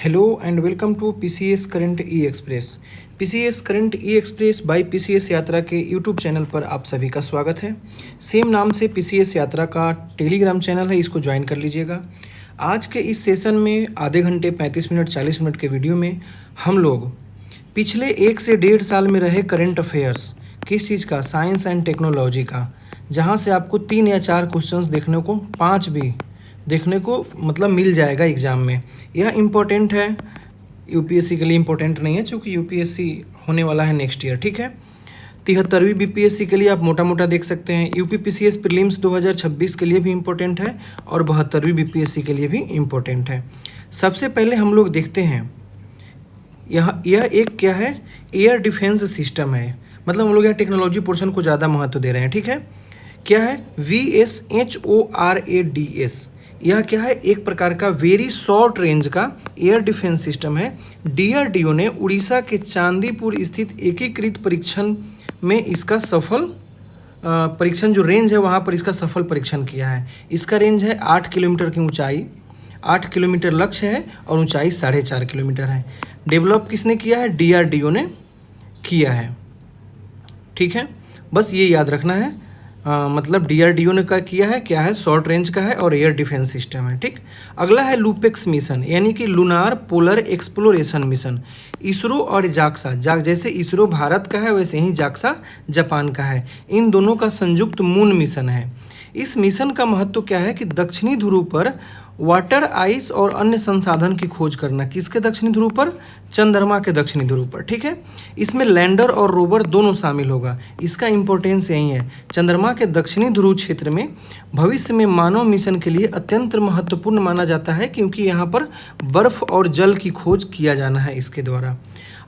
Hello and welcome to PCS current e express. PCS current e express by PCS Yatra के YouTube channel पर आप सभी का स्वागत है। सेम नाम से पीसीएस यात्रा का टेलीग्राम चैनल है, इसको ज्वाइन कर लीजिएगा। आज के इस सेशन में आधे घंटे 35 मिनट 40 मिनट के वीडियो में हम लोग पिछले 1 से 1.5 साल में रहे करंट अफेयर्स, किस चीज़ का, साइंस एंड टेक्नोलॉजी का, जहाँ से आपको 3 या 4 क्वेश्चंस देखने को, 5 भी देखने को मतलब मिल जाएगा एग्ज़ाम में। यह इम्पोर्टेंट है, यूपीएससी के लिए इम्पोर्टेंट नहीं है क्योंकि यूपीएससी होने वाला है नेक्स्ट ईयर, ठीक है। 73वीं बीपीएससी के लिए आप मोटा मोटा देख सकते हैं। यूपीपीसीएस प्रीलिम्स 2026 के लिए भी इम्पोर्टेंट है और 72वीं बीपीएससी के लिए भी इम्पोर्टेंट है। सबसे पहले हम लोग देखते हैं यह एक क्या है, एयर डिफेंस सिस्टम है। मतलब हम लोग यहाँ टेक्नोलॉजी पोर्शन को ज़्यादा महत्व दे रहे हैं, ठीक है। क्या है, VSHORADS। यह क्या है, एक प्रकार का वेरी शॉर्ट रेंज का एयर डिफेंस सिस्टम है। डीआरडीओ ने उड़ीसा के चांदीपुर स्थित एकीकृत परीक्षण में इसका सफल परीक्षण, जो रेंज है वहाँ पर इसका सफल परीक्षण किया है। इसका रेंज है 8 किलोमीटर की ऊंचाई, 8 किलोमीटर लक्ष्य है और ऊंचाई 4.5 किलोमीटर है। डेवलप किसने किया है, डीआरडीओ ने किया है, ठीक है। बस ये याद रखना है, मतलब डीआरडीओ ने किया है, क्या है, शॉर्ट रेंज का है और एयर डिफेंस सिस्टम है, ठीक। अगला है लूपेक्स मिशन, यानी कि lunar polar exploration mission. ISRO और जाक्सा, जैसे इसरो भारत का है वैसे ही जाक्सा जापान का है। इन दोनों का संयुक्त मून मिशन है। इस मिशन का महत्व क्या है कि दक्षिणी ध्रुव पर वाटर आइस और अन्य संसाधन की खोज करना। किसके दक्षिणी ध्रुव पर, चंद्रमा के दक्षिणी ध्रुव पर, ठीक है। इसमें लैंडर और रोवर दोनों शामिल होगा। इसका इंपॉर्टेंस यही है, चंद्रमा के दक्षिणी ध्रुव क्षेत्र में भविष्य में मानव मिशन के लिए अत्यंत महत्वपूर्ण माना जाता है क्योंकि यहाँ पर बर्फ और जल की खोज किया जाना है इसके द्वारा।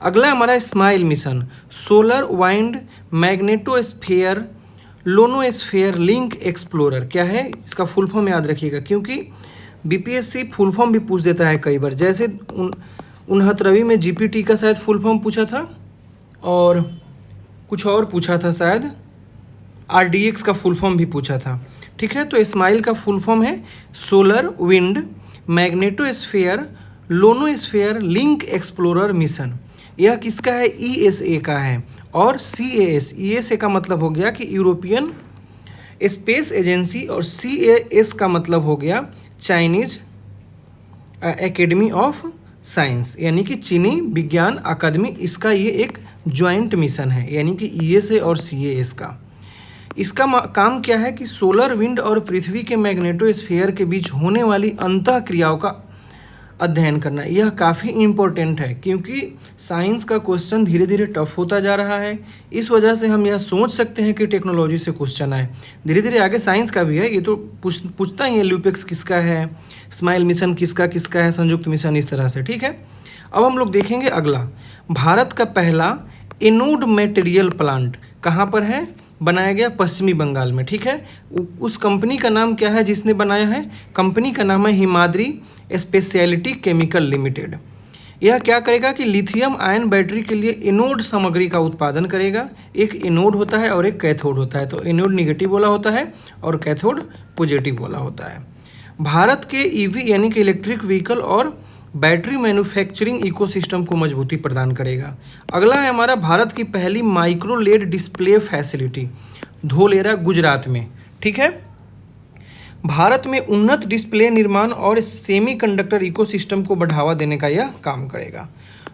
अगला हमारा SMILE mission, solar wind magnetosphere ionosphere link explorer. क्या है, इसका फुल फॉर्म याद रखिएगा क्योंकि बीपीएससी फुल फॉर्म भी पूछ देता है कई बार। जैसे 69वीं में जीपीटी का शायद फुल फॉर्म पूछा था और कुछ और पूछा था, शायद आरडीएक्स का फुल फॉर्म भी पूछा था, ठीक है। तो स्माइल का फुल फॉर्म है solar wind magnetosphere ionosphere link explorer mission. यह किसका है, ईएसए का है। और सीएएस, ईएसए का मतलब हो गया कि यूरोपियन स्पेस एजेंसी और सीएएस का मतलब हो गया चाइनीज एकेडमी ऑफ साइंस, यानी कि चीनी विज्ञान अकादमी। इसका ये एक ज्वाइंट मिशन है, यानी कि ईएसए और सीएएस का। इसका काम क्या है कि सोलर विंड और पृथ्वी के मैग्नेटोस्फीयर के बीच होने वाली अंतः क्रियाओं का अध्ययन करना। यह काफ़ी इम्पोर्टेंट है क्योंकि साइंस का क्वेश्चन धीरे धीरे टफ होता जा रहा है। इस वजह से हम यह सोच सकते हैं कि टेक्नोलॉजी से क्वेश्चन आए। धीरे धीरे आगे साइंस का भी है, ये तो पूछता ही है लूपेक्स किसका है, स्माइल मिशन किसका किसका है, संयुक्त मिशन, इस तरह से, ठीक है। अब हम लोग देखेंगे अगला, भारत का पहला एनोड मटेरियल प्लांट कहाँ पर है, बनाया गया पश्चिमी बंगाल में, ठीक है। उस कंपनी का नाम क्या है जिसने बनाया है, कंपनी का नाम है हिमाद्री स्पेशलिटी केमिकल लिमिटेड। यह क्या करेगा कि लिथियम आयन बैटरी के लिए एनोड सामग्री का उत्पादन करेगा। एक एनोड होता है और एक कैथोड होता है, तो एनोड निगेटिव वाला होता है और कैथोड पॉजिटिव वाला होता है। भारत के ईवी यानी कि इलेक्ट्रिक व्हीकल और बैटरी मैन्युफैक्चरिंग इकोसिस्टम को मजबूती प्रदान करेगा। अगला है हमारा भारत की पहली micro LED display facility, Dholera Gujarat में, ठीक है। भारत में उन्नत डिस्प्ले निर्माण और सेमीकंडक्टर इकोसिस्टम को बढ़ावा देने का यह काम करेगा।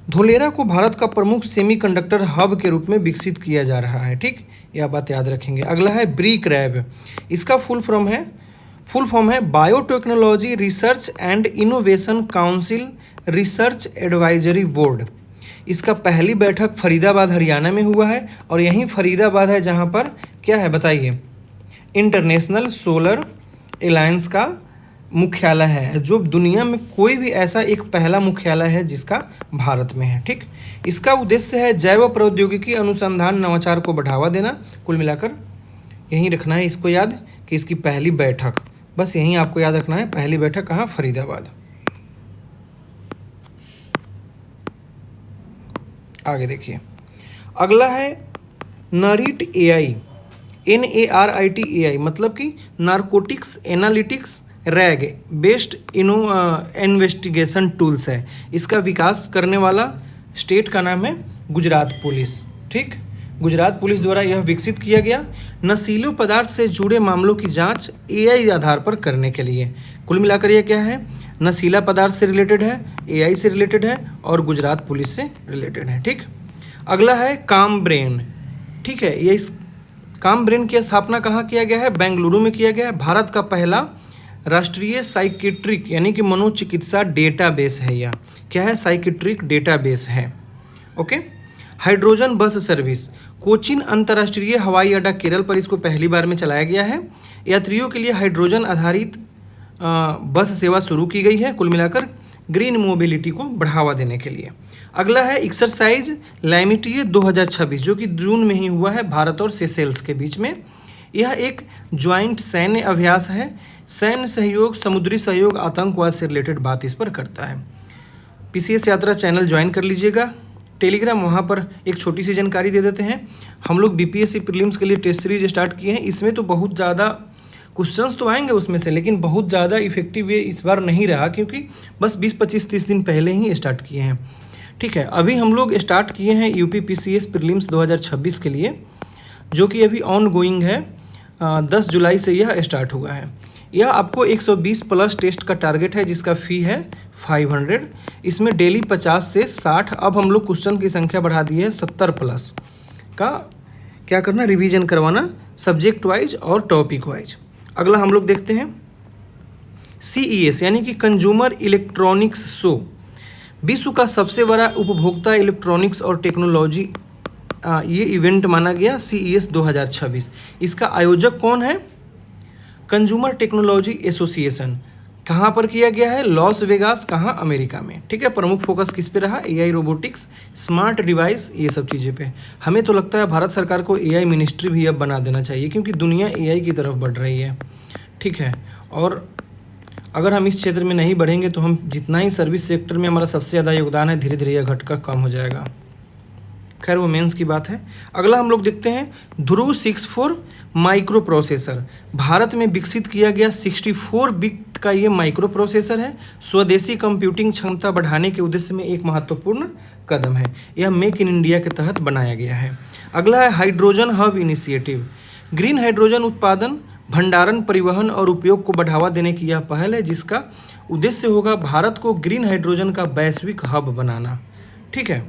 धोलेरा को भारत का प्रमुख सेमीकंडक्टर हब के रूप में विकसित किया जा रहा है, ठीक, यह बात याद रखेंगे। अगला है ब्रिक रैब, इसका फुल फॉर्म है biotechnology research and innovation council research advisory board. इसका पहली बैठक फरीदाबाद हरियाणा में हुआ है और यहीं फरीदाबाद है जहां पर क्या है बताइए, इंटरनेशनल सोलर एलायंस का मुख्यालय है, जो दुनिया में कोई भी ऐसा एक पहला मुख्यालय है जिसका भारत में है, ठीक। इसका उद्देश्य है जैव प्रौद्योगिकी अनुसंधान नवाचार को बढ़ावा देना। कुल मिलाकर यहीं रखना है इसको याद कि इसकी पहली बैठक, बस यहीं आपको याद रखना है, पहली बैठक कहाँ, फरीदाबाद। आगे देखिए, अगला है नरीट एआई, NARIT AI, मतलब कि narcotics analytics rag based investigation tools है। इसका विकास करने वाला स्टेट का नाम है गुजरात पुलिस। ठीक, गुजरात पुलिस द्वारा यह विकसित किया गया नशीले पदार्थ से जुड़े मामलों की जांच एआई आधार पर करने के लिए। कुल मिलाकर यह क्या है, नशीला पदार्थ से रिलेटेड है, एआई से रिलेटेड है और गुजरात पुलिस से रिलेटेड है। ठीक, अगला है काम ब्रेन। ठीक है, ये इस काम ब्रेन की स्थापना कहाँ किया गया है, बेंगलुरु में किया गया है। भारत का पहला राष्ट्रीय साइकेट्रिक यानी कि मनोचिकित्सा डेटाबेस है। यह क्या है, साइकेट्रिक डेटाबेस है। Okay, hydrogen bus service Cochin अंतर्राष्ट्रीय हवाई अड्डा केरल पर इसको पहली बार में चलाया गया है। यात्रियों के लिए हाइड्रोजन आधारित बस सेवा शुरू की गई है, कुल मिलाकर ग्रीन मोबिलिटी को बढ़ावा देने के लिए। अगला है एक्सरसाइज लैमिटिए 2026 जो कि जून में ही हुआ है भारत और सेशेल्स के बीच में। यह एक ज्वाइंट सैन्य अभ्यास है। सैन्य सहयोग, समुद्री सहयोग, आतंकवाद से रिलेटेड बात इस पर करता है। पीसीएस यात्रा चैनल ज्वाइन कर लीजिएगा, टेलीग्राम, वहाँ पर एक छोटी सी जानकारी दे देते हैं। हम लोग बीपीएससी प्रीलिम्स के लिए टेस्ट सीरीज स्टार्ट किए हैं। इसमें तो बहुत ज़्यादा क्वेश्चंस तो आएंगे उसमें से, लेकिन बहुत ज़्यादा इफेक्टिव ये इस बार नहीं रहा क्योंकि बस 20-25-30 दिन पहले ही स्टार्ट किए हैं। ठीक है, अभी हम लोग स्टार्ट किए हैं यूपी पीसीएस प्रीलिम्स 2026 के लिए, जो कि अभी ऑन गोइंग है। 10 जुलाई से यह स्टार्ट हुआ है। यह आपको 120 प्लस टेस्ट का टारगेट है जिसका फ़ी है 500। इसमें डेली 50 से 60, अब हम लोग क्वेश्चन की संख्या बढ़ा दी है 70 प्लस का क्या करना, रिवीजन करवाना सब्जेक्ट वाइज और टॉपिक वाइज। अगला हम लोग देखते हैं CES यानी कि कंज्यूमर इलेक्ट्रॉनिक्स शो। विश्व का सबसे बड़ा उपभोक्ता इलेक्ट्रॉनिक्स और टेक्नोलॉजी ये इवेंट माना गया CES 2026। इसका आयोजक कौन है, कंज्यूमर टेक्नोलॉजी एसोसिएशन। कहाँ पर किया गया है, लॉस वेगास, कहाँ, अमेरिका में। ठीक है, प्रमुख फोकस किस पे रहा, एआई, रोबोटिक्स, स्मार्ट डिवाइस, ये सब चीज़ें पे। हमें तो लगता है भारत सरकार को एआई मिनिस्ट्री भी अब बना देना चाहिए क्योंकि दुनिया एआई की तरफ बढ़ रही है। ठीक है, और अगर हम इस क्षेत्र में नहीं बढ़ेंगे तो हम जितना ही सर्विस सेक्टर में हमारा सबसे ज़्यादा योगदान है, धीरे धीरे यह घटकर कम हो जाएगा। खैर वो मेंस की बात है। अगला हम लोग देखते हैं ध्रुव 64 माइक्रो प्रोसेसर। भारत में विकसित किया गया 64 बिट का ये माइक्रो प्रोसेसर है। स्वदेशी कंप्यूटिंग क्षमता बढ़ाने के उद्देश्य में एक महत्वपूर्ण कदम है। यह मेक इन इंडिया के तहत बनाया गया है। अगला है hydrogen hub initiative. Green hydrogen उत्पादन, भंडारण, परिवहन और उपयोग को बढ़ावा देने की यह पहल है जिसका उद्देश्य होगा भारत को ग्रीन हाइड्रोजन का वैश्विक हब बनाना। ठीक है,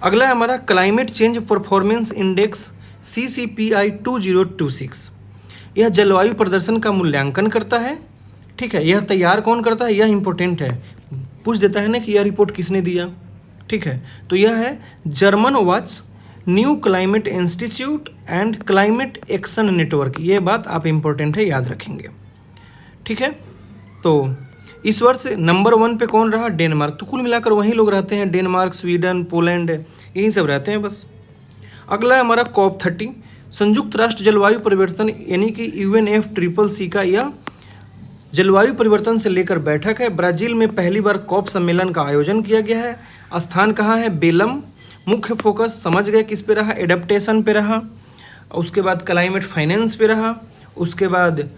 अगला है हमारा climate change performance index CCPI 2026। यह जलवायु प्रदर्शन का मूल्यांकन करता है। ठीक है, यह तैयार कौन करता है, यह इंपॉर्टेंट है, पूछ देता है ना कि यह रिपोर्ट किसने दिया। ठीक है, तो यह है German watch, new climate institute and climate action network. ये बात आप इम्पोर्टेंट है, याद रखेंगे। ठीक है, तो इस वर्ष नंबर 1 पे कौन रहा, डेनमार्क। तो कुल मिलाकर वहीं लोग रहते हैं, डेनमार्क, स्वीडन, पोलैंड, यही सब रहते हैं बस। अगला है हमारा COP30, संयुक्त राष्ट्र जलवायु परिवर्तन यानी कि UNFCCC का यह जलवायु परिवर्तन से लेकर बैठक है। ब्राज़ील में पहली बार COP सम्मेलन का आयोजन किया गया है। स्थान कहाँ है, बेलम। मुख्य फोकस समझ गए किस पे रहा, एडेप्टेशन पे रहा, उसके बाद क्लाइमेट फाइनेंस पे रहा, उसके बाद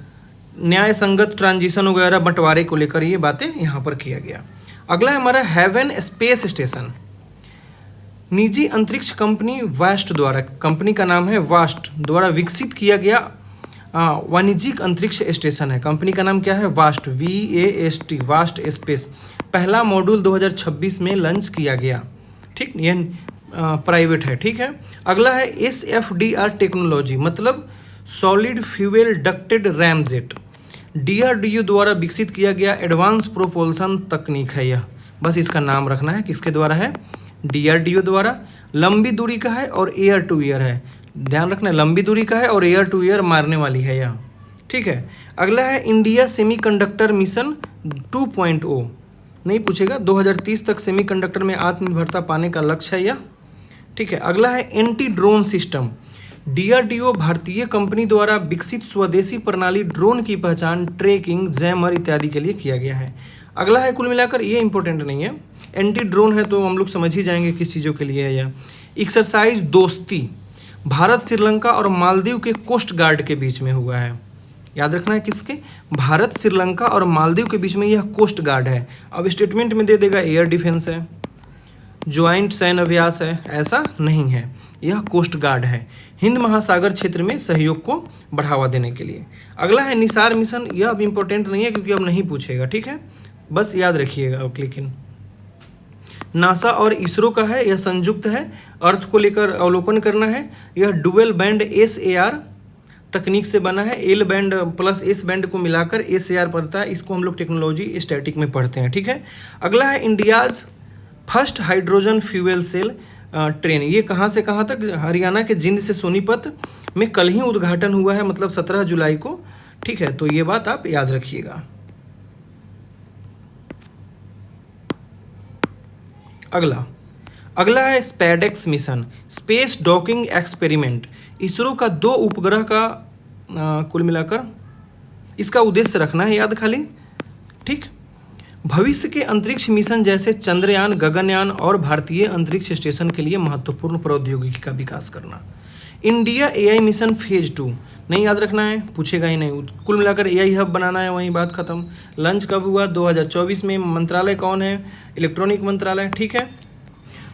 न्याय संगत ट्रांजिशन वगैरह बंटवारे को लेकर ये बातें यहाँ पर किया गया। अगला है हमारा हेवन स्पेस स्टेशन। निजी अंतरिक्ष कंपनी वास्ट द्वारा, कंपनी का नाम है वास्ट, द्वारा विकसित किया गया वाणिज्यिक अंतरिक्ष स्टेशन है। कंपनी का नाम क्या है, वास्ट, VAST, वास्ट स्पेस। पहला मॉड्यूल 2026 में लॉन्च किया गया। ठीक, यह प्राइवेट है। ठीक है, अगला है SFDR टेक्नोलॉजी, मतलब solid fuel ducted ramjet. DRDO द्वारा विकसित किया गया एडवांस प्रोपल्सन तकनीक है यह, बस इसका नाम रखना है, किसके द्वारा है, DRDO द्वारा। लंबी दूरी का है और एयर टू एयर है, ध्यान रखना, लंबी दूरी का है और एयर टू एयर मारने वाली है यह। ठीक है, अगला है इंडिया सेमीकंडक्टर मिशन 2.0, नहीं पूछेगा, 2030 तक सेमीकंडक्टर में आत्मनिर्भरता पाने का लक्ष्य है यह। ठीक है, अगला है एंटी ड्रोन सिस्टम। DRDO भारतीय कंपनी द्वारा विकसित स्वदेशी प्रणाली ड्रोन की पहचान, ट्रैकिंग, जैमर इत्यादि के लिए किया गया है। अगला है, कुल मिलाकर ये इंपॉर्टेंट नहीं है, एंटी ड्रोन है तो हम लोग समझ ही जाएंगे किस चीज़ों के लिए है यह। एक्सरसाइज दोस्ती, भारत, श्रीलंका और मालदीव के कोस्ट गार्ड के बीच में हुआ है। याद रखना है किसके, भारत, श्रीलंका और मालदीव के बीच में यह कोस्ट गार्ड है। अब स्टेटमेंट में दे देगा एयर डिफेंस है, ज्वाइंट सैन्य अभ्यास है, ऐसा नहीं है, यह कोस्ट गार्ड है, हिंद महासागर क्षेत्र में सहयोग को बढ़ावा देने के लिए। अगला है निसार मिशन, यह अब इम्पोर्टेंट नहीं है क्योंकि अब नहीं पूछेगा, ठीक है, बस याद रखिएगा अब। लेकिन नासा और इसरो का है, यह संयुक्त है, अर्थ को लेकर अवलोकन करना है। यह डुअल बैंड SAR तकनीक से बना है, L band plus S band को मिलाकर SAR पड़ता है, इसको हम लोग टेक्नोलॉजी स्टैटिक में पढ़ते हैं, ठीक है। अगला है India's first hydrogen fuel cell train, ये कहाँ से कहाँ तक, हरियाणा के जिंद से सोनीपत में कल ही उद्घाटन हुआ है, मतलब 17 जुलाई को, ठीक है, तो ये बात आप याद रखिएगा। अगला है SpaDeX mission, space docking experiment, ISRO का 2 उपग्रह का कुल मिलाकर इसका उद्देश्य रखना है याद खाली, ठीक। भविष्य के अंतरिक्ष मिशन जैसे चंद्रयान, गगनयान और भारतीय अंतरिक्ष स्टेशन के लिए महत्वपूर्ण प्रौद्योगिकी का विकास करना। इंडिया AI मिशन फेज 2 नहीं याद रखना है, पूछेगा ही नहीं, कुल मिलाकर AI हब बनाना है, वहीं बात खत्म। लंच कब हुआ, 2024 में। मंत्रालय कौन है, इलेक्ट्रॉनिक मंत्रालय, ठीक है।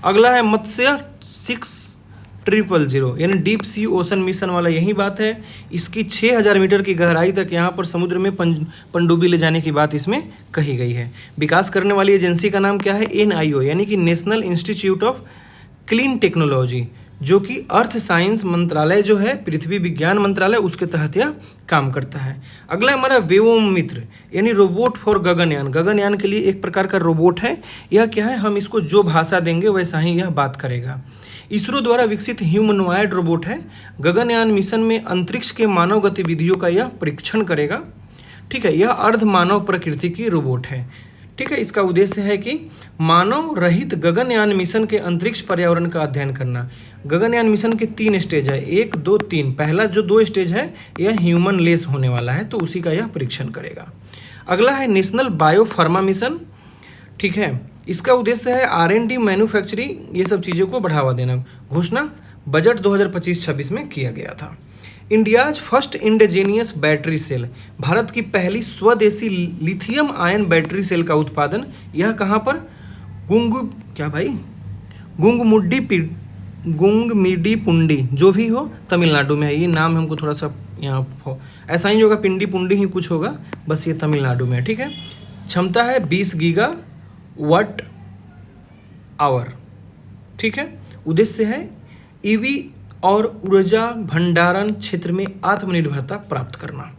अगला है मत्स्य 6000 यानी डीप सी ओशन मिशन वाला, यही बात है। इसकी 6000 मीटर की गहराई तक यहाँ पर समुद्र में पनडुब्बी ले जाने की बात इसमें कही गई है। विकास करने वाली एजेंसी का नाम क्या है, NIO यानी कि national institute of clean technology, जो कि अर्थ साइंस मंत्रालय जो है, पृथ्वी विज्ञान मंत्रालय, उसके तहत यह काम करता है। अगला हमारा व्योममित्र यानी रोबोट फॉर गगनयान, गगनयान के लिए एक प्रकार का रोबोट है। यह क्या है, हम इसको जो भाषा देंगे वैसा ही यह बात करेगा। इसरो द्वारा विकसित ह्यूमनॉइड रोबोट है। गगनयान मिशन में अंतरिक्ष के मानव गतिविधियों का यह परीक्षण करेगा, ठीक है। यह अर्ध मानव प्रकृति की रोबोट है, ठीक है। इसका उद्देश्य है कि मानव रहित गगनयान मिशन के अंतरिक्ष पर्यावरण का अध्ययन करना। गगनयान मिशन के 3 स्टेज है, 1, 2, 3। पहला जो 2 स्टेज है यह ह्यूमन लेस होने वाला है, तो उसी का यह परीक्षण करेगा। अगला है नेशनल बायोफार्मा मिशन, ठीक है। इसका उद्देश्य है R&D, मैन्युफैक्चरिंग, ये सब चीज़ों को बढ़ावा देना। घोषणा बजट 2025-26 में किया गया था। India's first indigenous battery cell, Bharat की पहली स्वदेशी लिथियम आयन बैटरी सेल का उत्पादन, यह कहाँ पर, गुंगमिडी पुंडी, जो भी हो, तमिलनाडु में है। ये नाम हमको थोड़ा सा यहाँ ऐसा ही होगा, पिंडी पुंडी ही कुछ होगा, बस ये तमिलनाडु में है, ठीक है। क्षमता है 20 गीगावाट आवर, ठीक है। उद्देश्य है EV और ऊर्जा भंडारण क्षेत्र में आत्मनिर्भरता प्राप्त करना।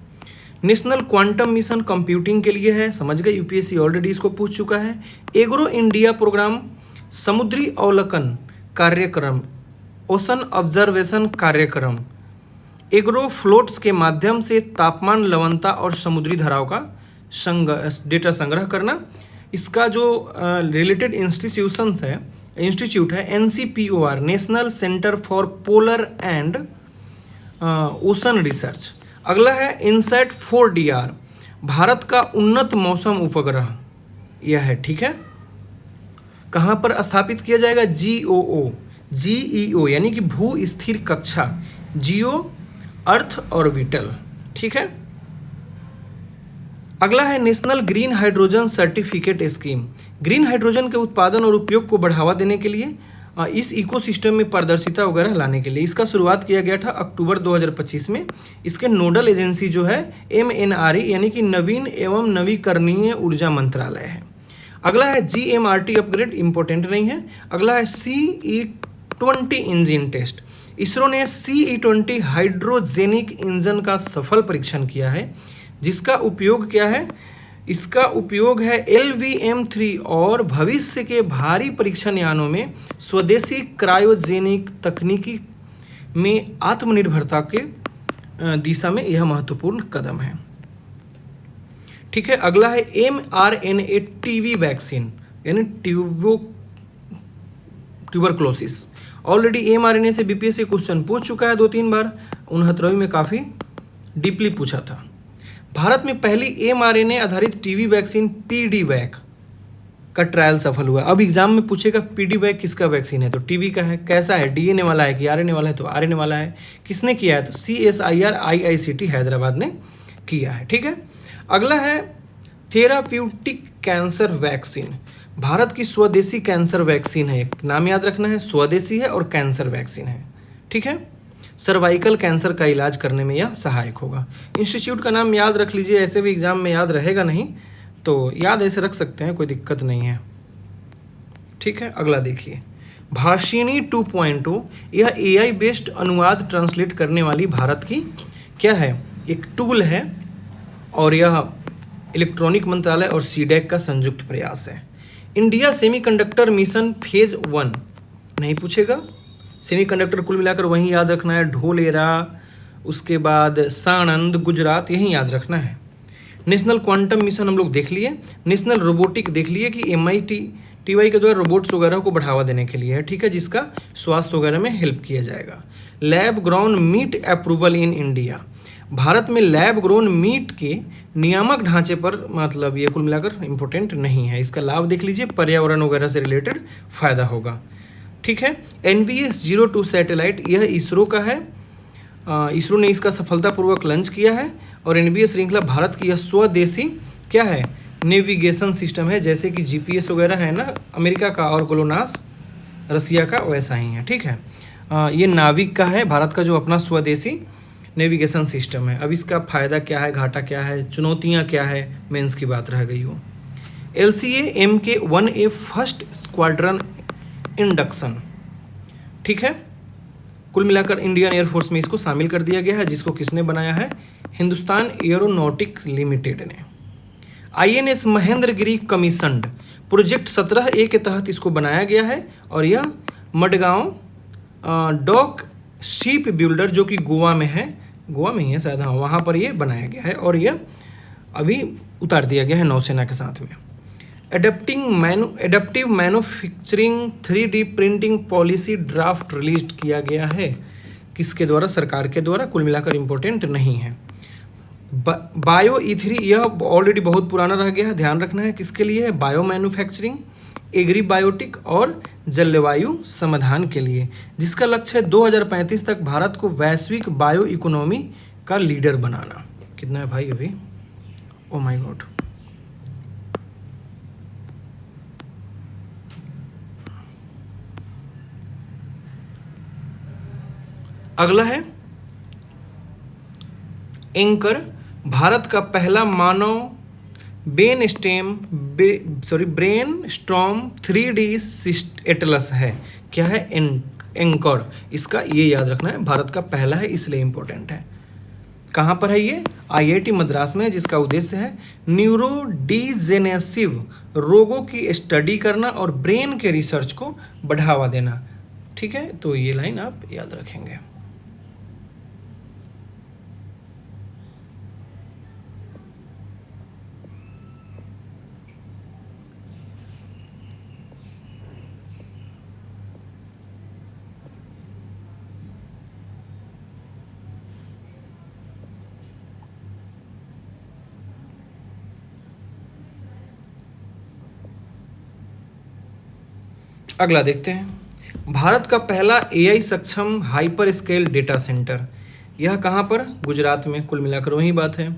नेशनल क्वांटम मिशन कंप्यूटिंग के लिए है, समझ गए, UPSC ऑलरेडी इसको पूछ चुका है। एग्रो इंडिया प्रोग्राम समुद्री अवलोकन कार्यक्रम, ओशन ऑब्जर्वेशन कार्यक्रम, एग्रो फ्लोट्स के माध्यम से तापमान, लवणता और समुद्री धाराओं का डेटा संग्रह करना। इसका जो रिलेटेड इंस्टीट्यूट है NCPOR, national centre for polar and ocean research. अगला है इनसैट 4DR, भारत का उन्नत मौसम उपग्रह यह है, ठीक है। कहाँ पर स्थापित किया जाएगा, GEO यानी कि भू स्थिर कक्षा, जियो अर्थ ऑर्बिटल, ठीक है। अगला है national green hydrogen certificate scheme, green hydrogen के उत्पादन और उपयोग को बढ़ावा देने के लिए, इस इकोसिस्टम में पारदर्शिता वगैरह लाने के लिए। इसका शुरुआत किया गया था अक्टूबर 2025 में। इसके नोडल एजेंसी जो है MNRE यानी कि नवीन एवं नवीकरणीय ऊर्जा मंत्रालय है। अगला है GMRT अपग्रेड, इंपॉर्टेंट नहीं है। अगला है CE20 इंजन टेस्ट, इसरो ने CE20 हाइड्रोजेनिक इंजन का सफल परीक्षण किया है, जिसका उपयोग क्या है, इसका उपयोग है LVM-3 और भविष्य के भारी परीक्षण यानों में स्वदेशी क्रायोजेनिक तकनीकी में आत्मनिर्भरता के दिशा में यह महत्वपूर्ण कदम है, ठीक है। अगला है mRNA TB वैक्सीन यानी ट्यूबरक्लोसिस। ऑलरेडी mRNA से BPSC क्वेश्चन पूछ चुका है 2-3 बार, 69वीं में काफ़ी डीपली पूछा था। भारत में पहली mRNA आधारित टीबी वैक्सीन PDVac का ट्रायल सफल हुआ। अब एग्जाम में पूछेगा PDVac किसका वैक्सीन है, तो टीबी का है। कैसा है, DNA वाला है कि RNA वाला है, तो RNA वाला है। किसने किया है, तो CSIR IICT हैदराबाद ने किया है। ठीक है, अगला है थेराप्यूटिक कैंसर वैक्सीन। भारत की स्वदेशी कैंसर वैक्सीन है, नाम याद रखना है, स्वदेशी है और कैंसर वैक्सीन है। ठीक है, सर्वाइकल कैंसर का इलाज करने में यह सहायक होगा। इंस्टीट्यूट का नाम याद रख लीजिए, ऐसे भी एग्जाम में याद रहेगा नहीं तो याद ऐसे रख सकते हैं, कोई दिक्कत नहीं है। ठीक है, अगला देखिए भाषिनी 2.0, यह AI बेस्ड अनुवाद ट्रांसलेट करने वाली भारत की क्या है, एक टूल है और यह इलेक्ट्रॉनिक मंत्रालय और सीडेक का संयुक्त प्रयास है। इंडिया सेमीकंडक्टर मिशन फेज 1 नहीं पूछेगा, सेमीकंडक्टर कुल मिलाकर वहीं याद रखना है, ढोलेरा, उसके बाद साणंद गुजरात, यहीं याद रखना है। नेशनल क्वांटम मिशन हम लोग देख लिए, नेशनल रोबोटिक देख लिए कि MITY के द्वारा रोबोट्स वगैरह को बढ़ावा देने के लिए है। ठीक है, जिसका स्वास्थ्य वगैरह में हेल्प किया जाएगा। Lab grown meat approval in India, Bharat में लैब ग्रोन मीट के नियामक ढांचे पर मतलब ये कुल मिलाकर इम्पोर्टेंट नहीं है, इसका लाभ देख लीजिए, पर्यावरण वगैरह से रिलेटेड फायदा होगा। ठीक है, NVS-02 सैटेलाइट, यह इसरो का है, इसरो ने इसका सफलतापूर्वक लॉन्च किया है और NVS श्रृंखला भारत की यह स्वदेशी क्या है, नेविगेशन सिस्टम है, जैसे कि GPS वगैरह है ना अमेरिका का और GLONASS रसिया का, वैसा ही है। ठीक है, ये नाविक का है, भारत का जो अपना स्वदेशी नेविगेशन सिस्टम है। अब इसका फ़ायदा क्या है, घाटा क्या है, चुनौतियाँ क्या है, मेंस की बात रह गई हो। LCA MK-1A first squadron induction, ठीक है, कुल मिलाकर इंडियन एयरफोर्स में इसको शामिल कर दिया गया है, जिसको किसने बनाया है, हिंदुस्तान एरोनॉटिक्स लिमिटेड ने। INS Mahendragiri commissioned, project 17A के तहत इसको बनाया गया है और यह मडगांव डॉक शिप बिल्डर जो कि गोवा में है, गोवा में ही है शायद, हाँ वहाँ पर ये बनाया गया है और यह अभी उतार दिया गया है नौसेना के साथ में। Adaptive manufacturing 3D printing policy draft release किया गया है, किसके द्वारा, सरकार के द्वारा, कुल मिलाकर इम्पोर्टेंट नहीं है। बायो E3, यह ऑलरेडी बहुत पुराना रह गया है, ध्यान रखना है किसके लिए है, बायो मैन्युफैक्चरिंग, एग्रीबायोटिक और जलवायु समाधान के लिए, जिसका लक्ष्य है 2035 तक भारत को वैश्विक बायो इकोनॉमी का लीडर बनाना। कितना है भाई अभी, ओ माय गॉड, अगला है एंकर, भारत का पहला मानव ब्रेन स्टॉर्म 3D एटलस है, क्या है, एंकर, इसका ये याद रखना है, भारत का पहला है इसलिए इम्पोर्टेंट है। कहाँ पर है ये, IIT मद्रास में है, जिसका उद्देश्य है न्यूरोडिजेनेसिव रोगों की स्टडी करना और ब्रेन के रिसर्च को बढ़ावा देना। ठीक है, तो ये लाइन आप याद रखेंगे। अगला देखते हैं, भारत का पहला AI सक्षम हाइपर स्केल डेटा सेंटर, यह कहाँ पर, गुजरात में, कुल मिलाकर वही बात है।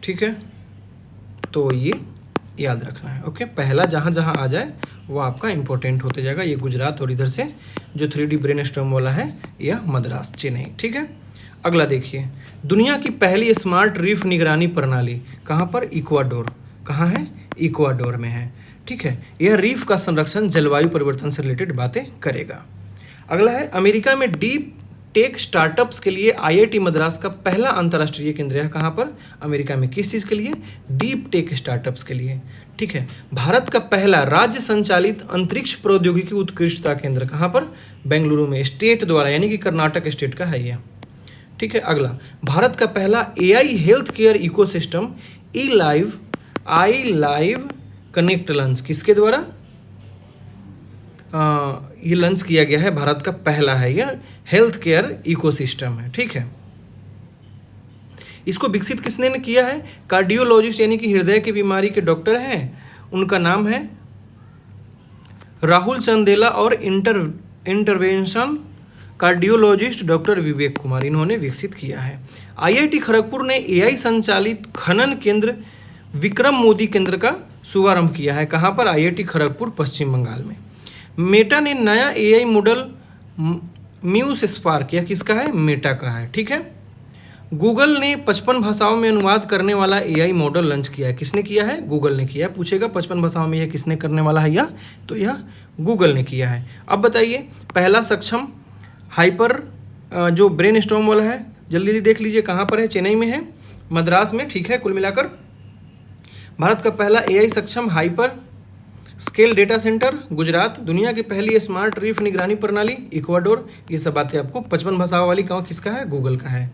ठीक है, तो ये याद रखना है। ओके, पहला जहाँ जहाँ आ जाए वो आपका इंपॉर्टेंट होते जाएगा, ये गुजरात और इधर से जो 3D ब्रेनस्टॉर्म वाला है यह मद्रास, चेन्नई। ठीक है, अगला देखिए, दुनिया की पहली स्मार्ट रीफ निगरानी प्रणाली कहाँ पर, इक्वाडोर, कहाँ है, इक्वाडोर में है। ठीक है, यह रीफ का संरक्षण जलवायु परिवर्तन से रिलेटेड बातें करेगा। अगला है, अमेरिका में डीप टेक स्टार्टअप्स के लिए IIT मद्रास का पहला अंतर्राष्ट्रीय केंद्र है, कहाँ पर, अमेरिका में, किस चीज़ के लिए, डीप टेक स्टार्टअप्स के लिए। ठीक है, भारत का पहला राज्य संचालित अंतरिक्ष प्रौद्योगिकी उत्कृष्टता केंद्र कहाँ पर, बेंगलुरु में, स्टेट द्वारा, यानी कि कर्नाटक स्टेट का है यह। ठीक है, अगला, भारत का पहला AI health care ecosystem iLive connect launch, किसके द्वारा, ये लॉन्च किया गया है, भारत का पहला है, यह हेल्थ केयर इकोसिस्टम है। ठीक है, इसको विकसित किसने ने किया है, कार्डियोलॉजिस्ट यानी कि हृदय की बीमारी के डॉक्टर हैं, उनका नाम है राहुल चंदेला और intervention cardiologist doctor Vivek Kumar, इन्होंने विकसित किया है। आईआईटी खड़गपुर ने एआई संचालित खनन केंद्र विक्रम मोदी केंद्र का शुभारंभ किया है। कहाँ पर? आईआईटी खड़गपुर, पश्चिम बंगाल में। मेटा ने नया एआई मॉडल म्यूस स्पार्क, यह किसका है? मेटा का है। ठीक है। गूगल ने 55 भाषाओं में अनुवाद करने वाला एआई मॉडल लॉन्च किया है। किसने किया है? गूगल ने किया है। पूछेगा 55 भाषाओं में यह किसने करने वाला है? यह तो यह गूगल ने किया है। अब बताइए, पहला सक्षम हाइपर जो ब्रेन स्टॉर्म वाला है, जल्दी जल्दी देख लीजिए कहाँ पर है। चेन्नई में है, मद्रास में। ठीक है। कुल मिलाकर भारत का पहला एआई सक्षम hyper scale data centre Gujarat, दुनिया की पहली स्मार्ट रीफ निगरानी प्रणाली इक्वाडोर। ये सब बातें आपको 55 भाषाओं वाली कहाँ किसका है? गूगल का है।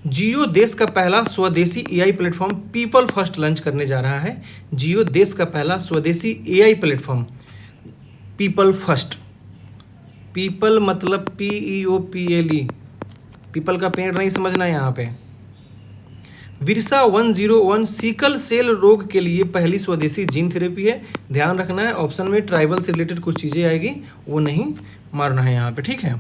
जियो देश का पहला स्वदेशी AI platform people first launch करने जा रहा है। जियो देश का पहला स्वदेशी AI platform people first. People मतलब PEOPLE, पीपल का पेड़ नहीं समझना है यहाँ पे। विरसा 101 सीकल सेल रोग के लिए पहली स्वदेशी जीन थेरेपी है। ध्यान रखना है, ऑप्शन में ट्राइबल से रिलेटेड कुछ चीज़ें आएगी, वो नहीं मारना है यहाँ पे। ठीक है।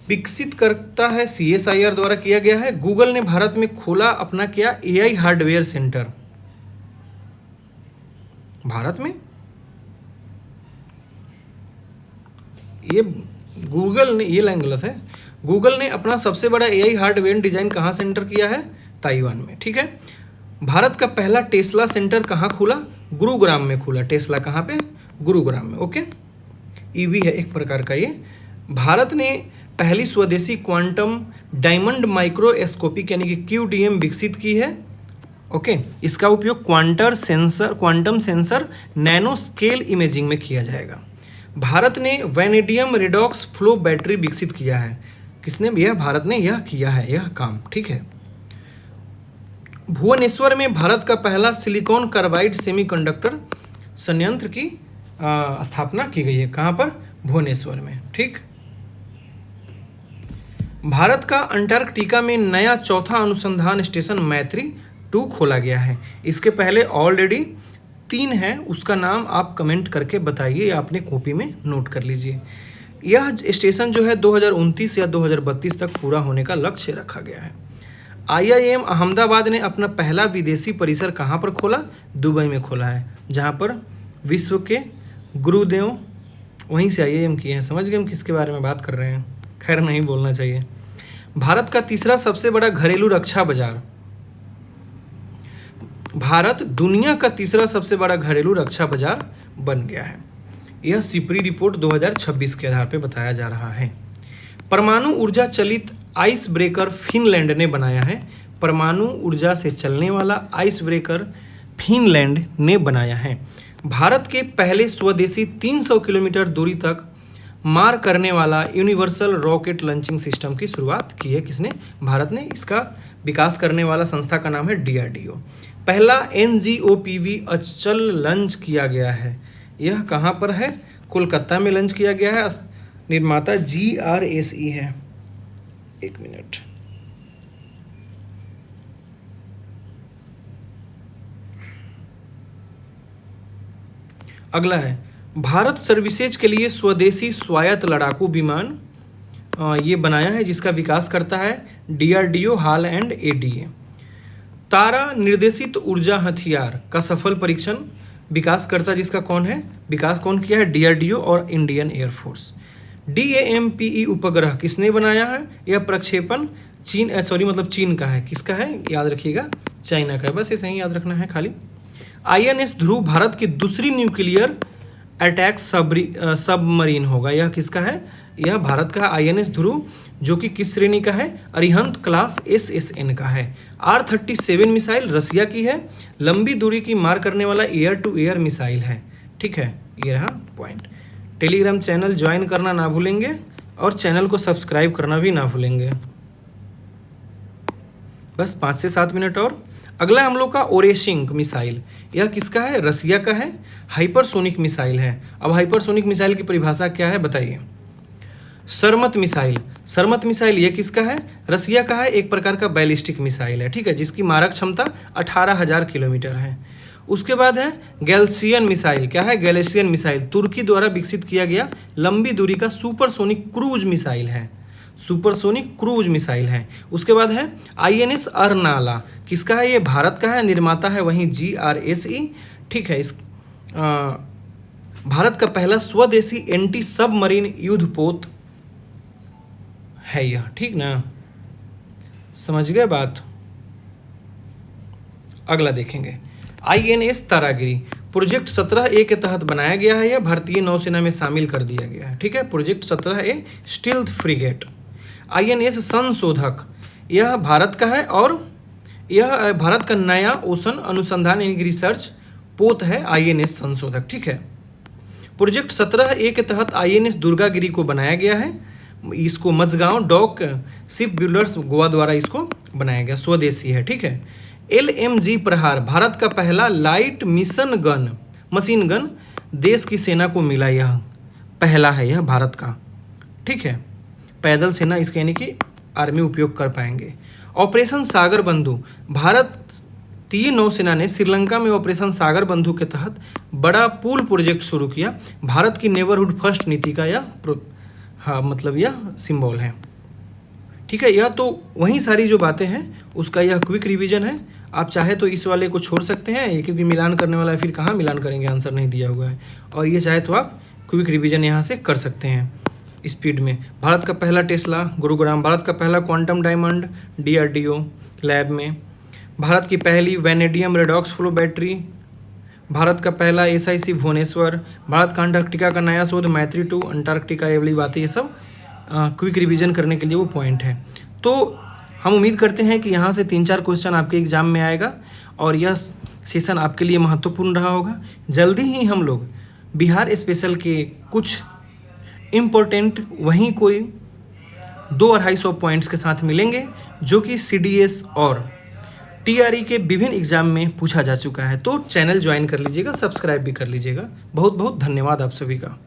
विकसित करता है CSIR द्वारा किया गया है। गूगल ने भारत में खोला अपना क्या? AI hardware centre. भारत में ये गूगल ने, ये लाइन गलत है। गूगल ने अपना सबसे बड़ा एआई हार्डवेयर डिजाइन कहाँ सेंटर किया है? ताइवान में। ठीक है। भारत का पहला टेस्ला सेंटर कहाँ खुला? गुरुग्राम में खुला। टेस्ला कहाँ पे? गुरुग्राम में। ओके। ईवी है एक प्रकार का ये। भारत ने पहली स्वदेशी क्वांटम डायमंड माइक्रोस्कोपिक यानी कि QDM विकसित की है। ओके। इसका उपयोग quantum sensor nano scale imaging में किया जाएगा। भारत ने वैनेडियम रेडॉक्स फ्लो बैटरी विकसित किया है। किसने? यह भारत ने यह किया है यह काम। ठीक है। भुवनेश्वर में भारत का पहला सिलिकॉन कार्बाइड सेमीकंडक्टर संयंत्र की स्थापना की गई है। कहाँ पर? भुवनेश्वर में। ठीक। भारत का अंटार्कटिका में नया चौथा अनुसंधान स्टेशन मैत्री 2 खोला गया है। इसके पहले ऑलरेडी 3 है, उसका नाम आप कमेंट करके बताइए या अपने कॉपी में नोट कर लीजिए। यह स्टेशन जो है 2029 या 2032 तक पूरा होने का लक्ष्य रखा गया है। IIM अहमदाबाद ने अपना पहला विदेशी परिसर कहाँ पर खोला? दुबई में खोला है, जहाँ पर विश्व के गुरुदेव वहीं से IIM किए हैं। समझ गए हम किसके बारे में बात कर रहे हैं? खैर नहीं बोलना चाहिए। भारत का तीसरा सबसे बड़ा घरेलू रक्षा बाजार। भारत दुनिया का तीसरा सबसे बड़ा घरेलू रक्षा बाजार बन गया है। यह सिपरी रिपोर्ट 2026 के आधार पर बताया जा रहा है। परमाणु ऊर्जा चलित आइस ब्रेकर फिनलैंड ने बनाया है। परमाणु ऊर्जा से चलने वाला आइस ब्रेकर फिनलैंड ने बनाया है। भारत के पहले स्वदेशी 300 किलोमीटर दूरी तक मार करने वाला यूनिवर्सल रॉकेट लॉन्चिंग सिस्टम की शुरुआत की है। किसने? भारत ने। इसका विकास करने वाला संस्था का नाम है DRDO। पहला NGOPV अचल लॉन्च किया गया है। यह कहाँ पर है? कोलकाता में लॉन्च किया गया है। निर्माता GRSE है। एक मिनट। अगला है भारत सर्विसेज के लिए स्वदेशी स्वायत्त लड़ाकू विमान ये बनाया है, जिसका विकास करता है DRDO हाल एंड ADA। तारा निर्देशित ऊर्जा हथियार का सफल परीक्षण विकास करता जिसका कौन है? विकास कौन किया है? DRDO और इंडियन एयरफोर्स। DAMPE उपग्रह किसने बनाया है? यह प्रक्षेपण चीन का है। किसका है? याद रखिएगा, चाइना का है। बस ऐसे ही याद रखना है खाली। INS ध्रुव भारत की दूसरी न्यूक्लियर अटैक सबमरीन होगा। यह किसका है? यह भारत का INS ध्रुव, जो कि किस श्रेणी का है? अरिहंत क्लास SSN का है। R-37 मिसाइल रसिया की है। लंबी दूरी की मार करने वाला एयर टू एयर मिसाइल है। ठीक है, ये रहा पॉइंट। टेलीग्राम चैनल ज्वाइन करना ना भूलेंगे और चैनल को सब्सक्राइब करना भी ना भूलेंगे। बस 5 से 7 मिनट और। अगला हम लोग का ओरेशिंग मिसाइल, यह किसका है? रसिया का है। हाइपरसोनिक मिसाइल है। अब हाइपरसोनिक मिसाइल की परिभाषा क्या है बताइए? सरमत मिसाइल। सरमत मिसाइल ये किसका है? रसिया का है। एक प्रकार का बैलिस्टिक मिसाइल है। ठीक है, जिसकी मारक क्षमता 18,000 किलोमीटर है। उसके बाद है गैल्सियन मिसाइल। क्या है? गैलेशियन मिसाइल तुर्की द्वारा विकसित किया गया लंबी दूरी का सुपरसोनिक क्रूज मिसाइल है, सुपरसोनिक क्रूज मिसाइल है। उसके बाद है INS अर्नाला। किसका है? ये भारत का है, निर्माता है वहीं GRSE। ठीक है, इस भारत का पहला स्वदेशी एंटी सबमरीन युद्धपोत है यह। ठीक ना, समझ गए बात। अगला देखेंगे INS तारागिरी। प्रोजेक्ट 17A के तहत बनाया गया है, यह भारतीय नौसेना में शामिल कर दिया गया है। ठीक है, project 17A stealth frigate. INS संशोधक, यह भारत का है और यह भारत का नया ओशन अनुसंधान यानी रिसर्च पोत है INS संशोधक। ठीक है, प्रोजेक्ट 17A के तहत INS दुर्गागिरी को बनाया गया है। इसको Mazagon dock shipbuilders Goa द्वारा इसको बनाया गया, स्वदेशी है। ठीक है, LMG प्रहार, भारत का पहला light mission gun machine gun देश की सेना को मिला, यह पहला है, यह भारत का। ठीक है, पैदल सेना इसके यानी कि आर्मी उपयोग कर पाएंगे। ऑपरेशन सागर बंधु, भारतीय नौसेना ने श्रीलंका में ऑपरेशन सागर बंधु के तहत बड़ा पूल प्रोजेक्ट शुरू किया। भारत की नेबरहुड फर्स्ट नीति का यह मतलब यह सिंबल है। ठीक है, यह तो वही सारी जो बातें हैं उसका यह क्विक रिवीजन है। आप चाहे तो इस वाले को छोड़ सकते हैं क्योंकि मिलान करने वाला है, फिर कहाँ मिलान करेंगे, आंसर नहीं दिया हुआ है। और ये चाहे तो आप क्विक रिवीजन यहाँ से कर सकते हैं स्पीड में। भारत का पहला टेस्ला गुरुग्राम, भारत का पहला क्वांटम डायमंड DRDO लैब में, भारत की पहली vanadium redox flow battery, Bharat का पहला SIC भुवनेश्वर, भारत का अंटार्कटिका का नया शोध मैत्री 2 अंटार्कटिका, ये वाली बातें, ये सब क्विक रिवीजन करने के लिए वो पॉइंट है। तो हम उम्मीद करते हैं कि यहाँ से 3-4 क्वेश्चन आपके एग्जाम में आएगा और यह सेशन आपके लिए महत्वपूर्ण रहा होगा। जल्दी ही हम लोग बिहार स्पेशल के कुछ इम्पोर्टेंट वहीं कोई 200-250 पॉइंट्स के साथ मिलेंगे जो कि CDS और TRE के विभिन्न एग्जाम में पूछा जा चुका है। तो चैनल ज्वाइन कर लीजिएगा, सब्सक्राइब भी कर लीजिएगा। बहुत बहुत धन्यवाद आप सभी का।